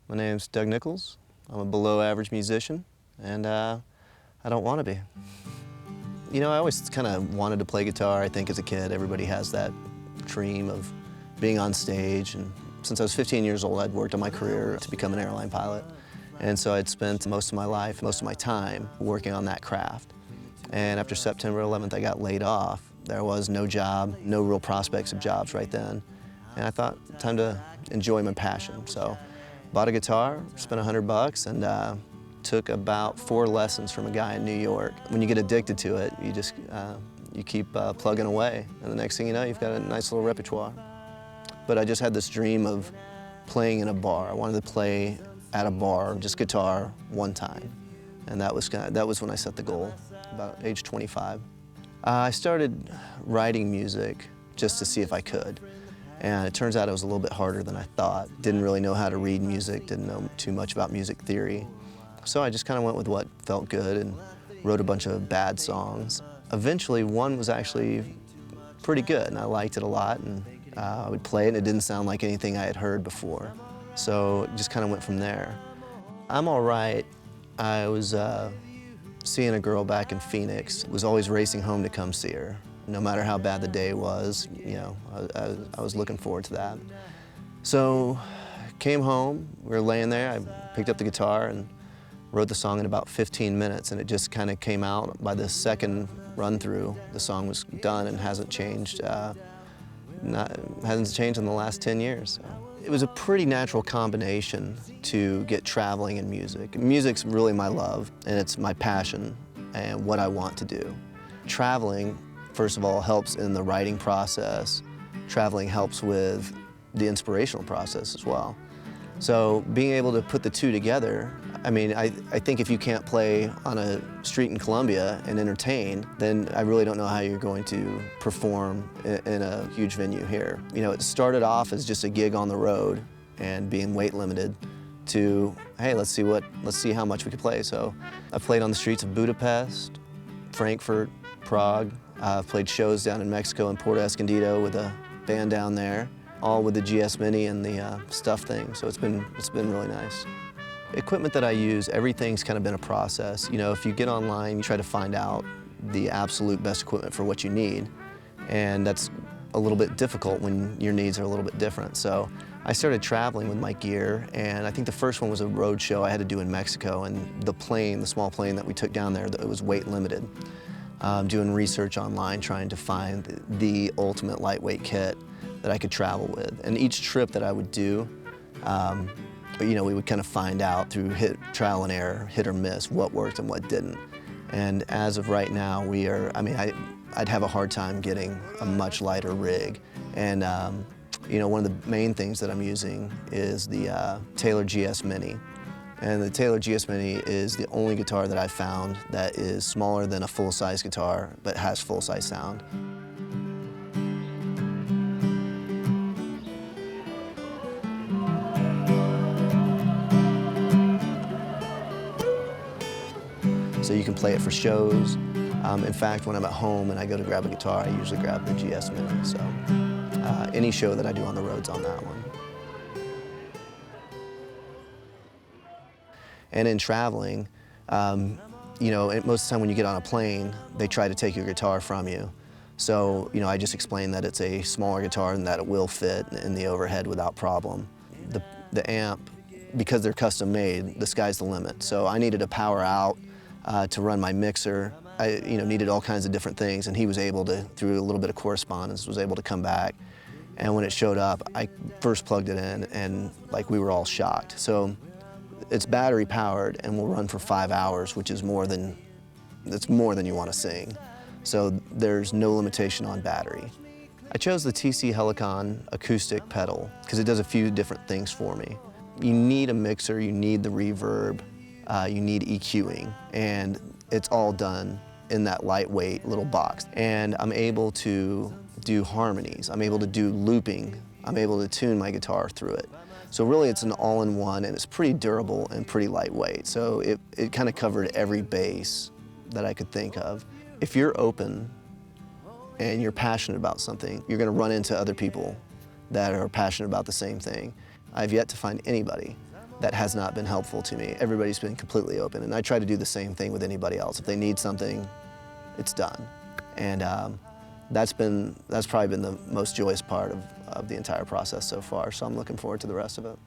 My name's Doug Nichols. I'm a below-average musician, and I don't want to be. You know, I always kind of wanted to play guitar. I think as a kid, everybody has that dream of being on stage. And since I was 15 years old, I'd worked on my career to become an airline pilot. And so I'd spent most of my life, most of my time working on that craft. And after September 11th, I got laid off. There was no job, no real prospects of jobs right then. And I thought, time to enjoy my passion. So bought a guitar, spent $100, and took about 4 lessons from a guy in New York. When you get addicted to it, you just you keep plugging away, and the next thing you know, you've got a nice little repertoire. But I just had this dream of playing in a bar. I wanted to play at a bar, just guitar, one time, and that was when I set the goal, about age 25. I started writing music just to see if I could. And it turns out it was a little bit harder than I thought. Didn't really know how to read music, didn't know too much about music theory. So I just kind of went with what felt good and wrote a bunch of bad songs. Eventually, one was actually pretty good, and I liked it a lot, and I would play it, and it didn't sound like anything I had heard before. So it just kind of went from there. I'm all right. I was seeing a girl back in Phoenix, was always racing home to come see her. No matter how bad the day was, you know, I was looking forward to that. So came home, we were laying there, I picked up the guitar and wrote the song in about 15 minutes, and it just kind of came out. By the second run through, the song was done and hasn't changed in the last 10 years. So it was a pretty natural combination to get traveling in music. Music's really my love, and it's my passion and what I want to do. Traveling, first of all, helps in the writing process. Traveling helps with the inspirational process as well. So being able to put the two together, I mean, I think if you can't play on a street in Columbia and entertain, then I really don't know how you're going to perform in a huge venue here. You know, it started off as just a gig on the road and being weight limited to, hey, let's see how much we could play. So I played on the streets of Budapest, Frankfurt, Prague. I've played shows down in Mexico and Puerto Escondido with a band down there, all with the GS Mini and the stuff thing. So it's been really nice. Equipment that I use, everything's kind of been a process. You know, if you get online, you try to find out the absolute best equipment for what you need, and that's a little bit difficult when your needs are a little bit different. So I started traveling with my gear, and I think the first one was a road show I had to do in Mexico, and the small plane that we took down there, it was weight limited. Doing research online, trying to find the ultimate lightweight kit that I could travel with. And each trip that I would do, you know, we would kind of find out through trial and error, hit or miss, what worked and what didn't. And as of right now, I'd have a hard time getting a much lighter rig. And you know, one of the main things that I'm using is the Taylor GS Mini. And the Taylor GS Mini is the only guitar that I've found that is smaller than a full-size guitar, but has full-size sound. So you can play it for shows. In fact, when I'm at home and I go to grab a guitar, I usually grab the GS Mini. So any show that I do on the road's on that one. And in traveling, you know, most of the time when you get on a plane, they try to take your guitar from you. So, you know, I just explain that it's a smaller guitar and that it will fit in the overhead without problem. The amp, because they're custom made, the sky's the limit. So I needed a power out to run my mixer. I, you know, needed all kinds of different things, and he was able to, through a little bit of correspondence, was able to come back. And when it showed up, I first plugged it in, and like we were all shocked. So it's battery powered and will run for 5 hours, which is more than you want to sing. So there's no limitation on battery. I chose the TC Helicon acoustic pedal because it does a few different things for me. You need a mixer, you need the reverb, you need EQing, and it's all done in that lightweight little box. And I'm able to do harmonies, I'm able to do looping, I'm able to tune my guitar through it. So really it's an all-in-one, and it's pretty durable and pretty lightweight. So it kind of covered every base that I could think of. If you're open and you're passionate about something, you're going to run into other people that are passionate about the same thing. I've yet to find anybody that has not been helpful to me. Everybody's been completely open, and I try to do the same thing with anybody else. If they need something, it's done. And that's probably been the most joyous part of the entire process so far, so I'm looking forward to the rest of it.